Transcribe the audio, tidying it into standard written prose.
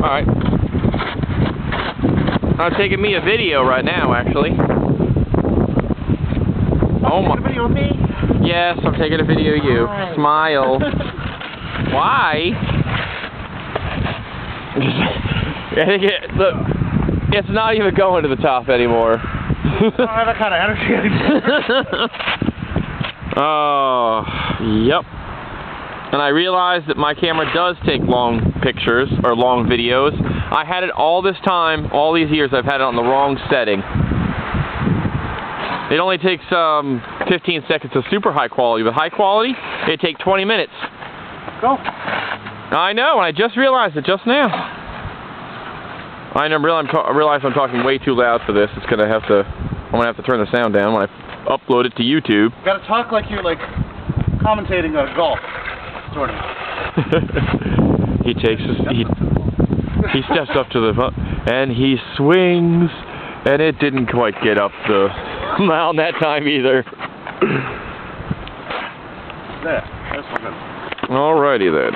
Alright. I'm taking me a video right now, actually. Oh my. Taking a video of me? Yes, I'm taking a video of you. Why? Smile. Why? I think look, it's not even going to the top anymore. I don't have that kind of energy anymore. Oh, yep. And I realized that my camera does take long pictures, or long videos. I had it all this time, all these years, I've had it on the wrong setting. It only takes 15 seconds of super high quality, but high quality, it takes 20 minutes. Go. I know, and I just realized it just now. I realize I'm talking way too loud for this. I'm gonna have to turn the sound down when I upload it to YouTube. You gotta talk like you're commentating a golf tournament. He steps up to the and he swings, and it didn't quite get up the mountain that time either. There, that's good. Alrighty then.